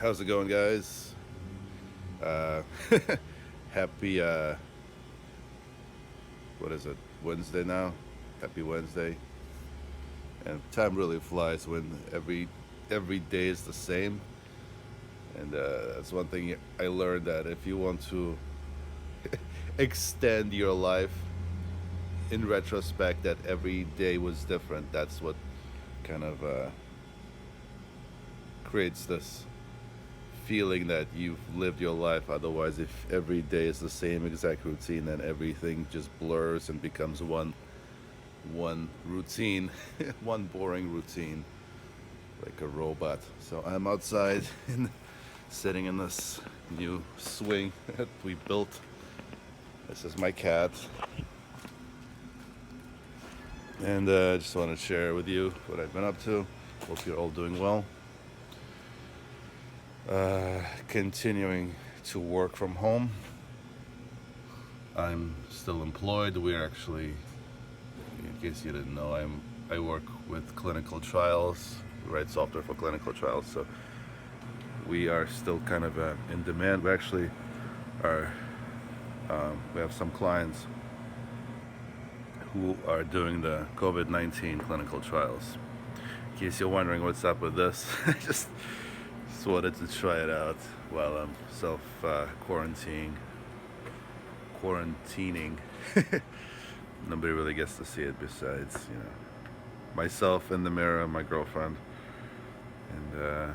How's it going, guys? Uh, happy, what is it, Wednesday now? Happy Wednesday. And time really flies when every day is the same. And that's one thing I learned, that if you want to extend your life in retrospect, that every day was different. That's what kind of creates this feeling that you've lived your life. Otherwise, if every day is the same exact routine, then everything just blurs and becomes one routine, one boring routine, like a robot. So I'm outside and sitting in this new swing that we built. This is my cat, and I just want to share with you what I've been up to. Hope you're all doing well. Continuing to work from home. I'm still employed. We're actually, in case you didn't know, I work with clinical trials, write software for clinical trials. So we are still kind of in demand. We actually are. We have some clients who are doing the COVID-19 clinical trials. In case you're wondering what's up with this, I just wanted to try it out while I'm self quarantining. Nobody really gets to see it besides, myself in the mirror, my girlfriend, and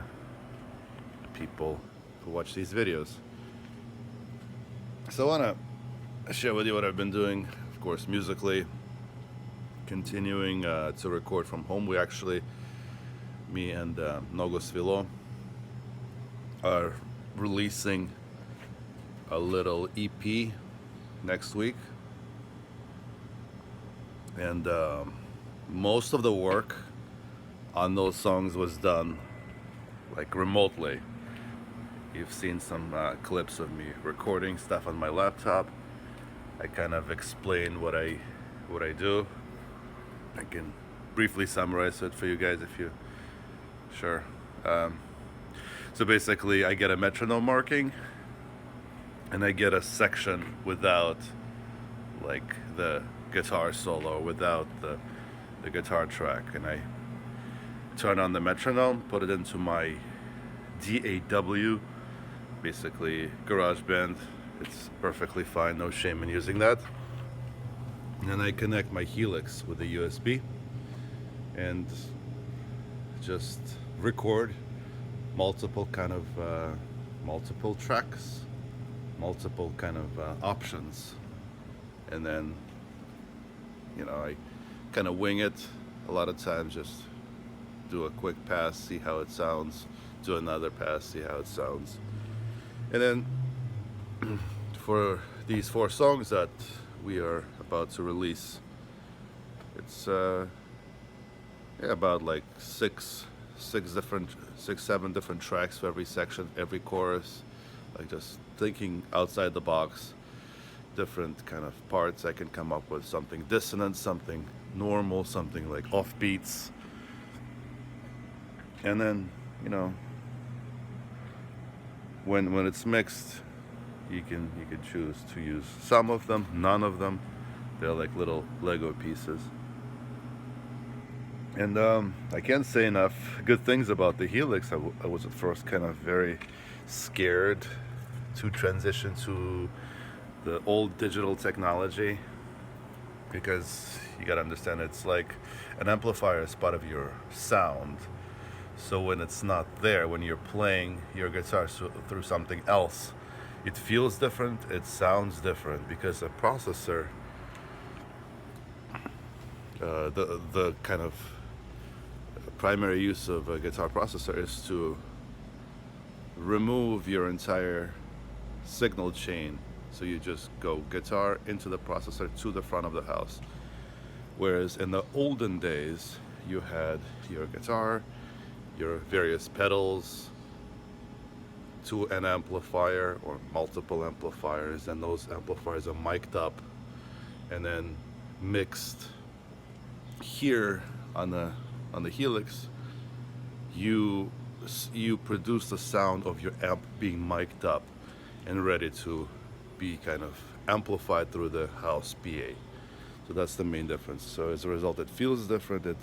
people who watch these videos. So I want to share with you what I've been doing, of course, musically. Continuing to record from home. We actually, me and Nogosvilo, are releasing a little EP next week, and most of the work on those songs was done like remotely. You've seen some clips of me recording stuff on my laptop. I kind of explain what I do. I can briefly summarize it for you guys if you sure. So basically, I get a metronome marking, and I get a section without like the guitar solo, without the guitar track, and I turn on the metronome, put it into my DAW, basically GarageBand. It's perfectly fine, no shame in using that. And then I connect my Helix with the USB and just record multiple kind of multiple tracks, multiple kind of options, and then I kind of wing it. A lot of times, just do a quick pass, see how it sounds. Do another pass, see how it sounds, and then for these 4 songs that we are about to release, it's about like seven different tracks for every section, every chorus. Like just thinking outside the box, different kind of parts. I can come up with something dissonant, something normal, something like off beats, and then when it's mixed, you can choose to use some of them, none of them. They're like little Lego pieces. And I can't say enough good things about the Helix. I was at first kind of very scared to transition to the old digital technology, because you gotta understand, it's like an amplifier is part of your sound. So when it's not there, when you're playing your guitar through something else, it feels different, it sounds different, because a processor, the kind of primary use of a guitar processor is to remove your entire signal chain. So you just go guitar into the processor to the front of the house. Whereas in the olden days, you had your guitar, your various pedals, to an amplifier or multiple amplifiers, and those amplifiers are mic'd up and then mixed. Here on the Helix, you you produce the sound of your amp being mic'd up and ready to be kind of amplified through the house PA. So that's the main difference. So as a result, it feels different.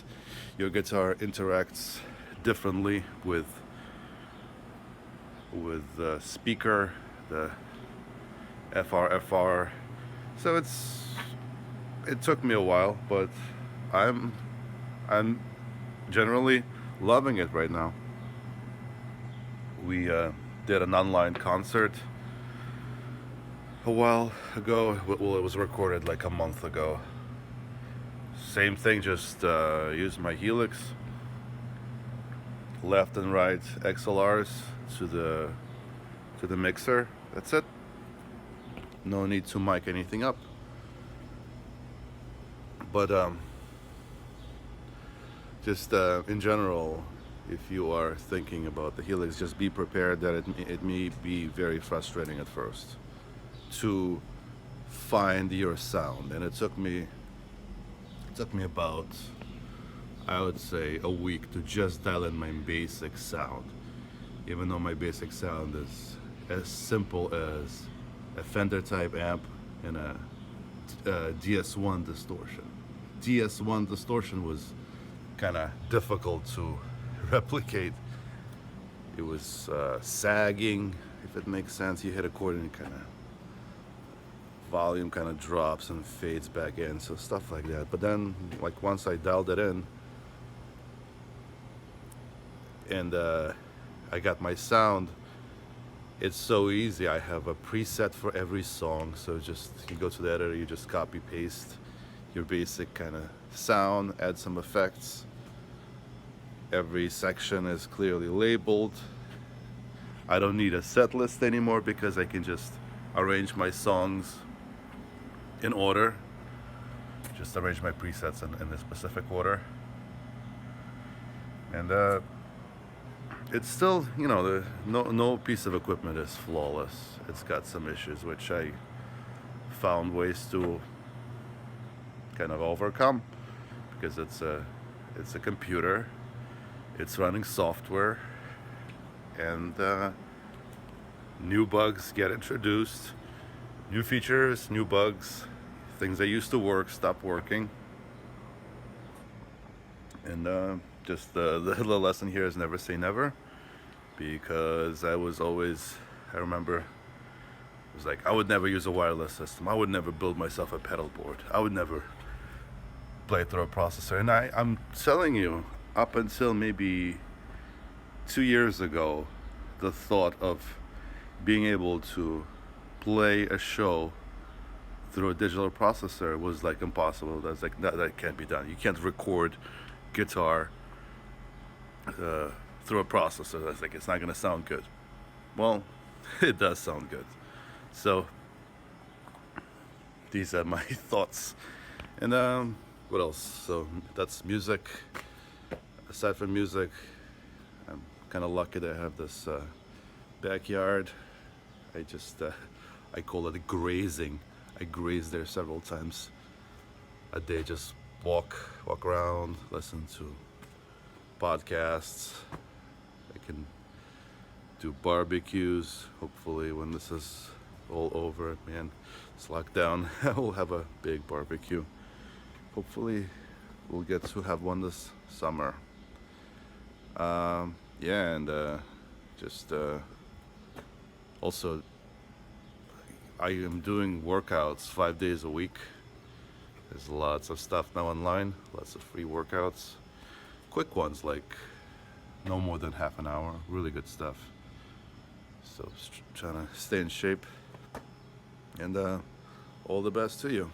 Your guitar interacts differently with the speaker, the FR. So it took me a while, but I'm generally loving it right now. We did an online concert a while ago. Well, it was recorded like a month ago. Same thing, just used my Helix, left and right XLRs to the mixer. That's it. No need to mic anything up. But just in general, if you are thinking about the Helix, just be prepared that it may be very frustrating at first to find your sound. And it took me about, I would say, a week to just dial in my basic sound, even though my basic sound is as simple as a Fender type amp and a DS1 distortion. DS1 distortion was kind of difficult to replicate. It was sagging, if it makes sense. You hit a chord and it kind of volume kind of drops and fades back in, so stuff like that. But then, like, once I dialed it in and I got my sound, it's so easy. I have a preset for every song, so just you go to the editor, you just copy paste your basic kind of sound, add some effects. Every section is clearly labeled. I don't need a set list anymore because I can just arrange my songs in order, just arrange my presets in a specific order. And it's still, no piece of equipment is flawless. It's got some issues which I found ways to kind of overcome, because it's a computer, it's running software, and new bugs get introduced, new features, new bugs, things that used to work stop working. And just the lesson here is never say never, because I remember it was like, I would never use a wireless system, I would never build myself a pedal board, I would never play through a processor. And I'm telling you, up until maybe 2 years ago, the thought of being able to play a show through a digital processor was like impossible. That's like, that can't be done. You can't record guitar through a processor. That's like, it's not going to sound good. Well, it does sound good. So these are my thoughts. And what else? So that's music. Aside from music, I'm kind of lucky that I have this backyard. I call it grazing. I graze there several times a day. Just walk around, listen to podcasts. I can do barbecues. Hopefully, when this is all over, man, it's locked down, we'll have a big barbecue. Hopefully, we'll get to have one this summer. Yeah, and just also, I am doing workouts 5 days a week. There's lots of stuff now online, lots of free workouts, quick ones like no more than half an hour, really good stuff. So trying to stay in shape, and all the best to you.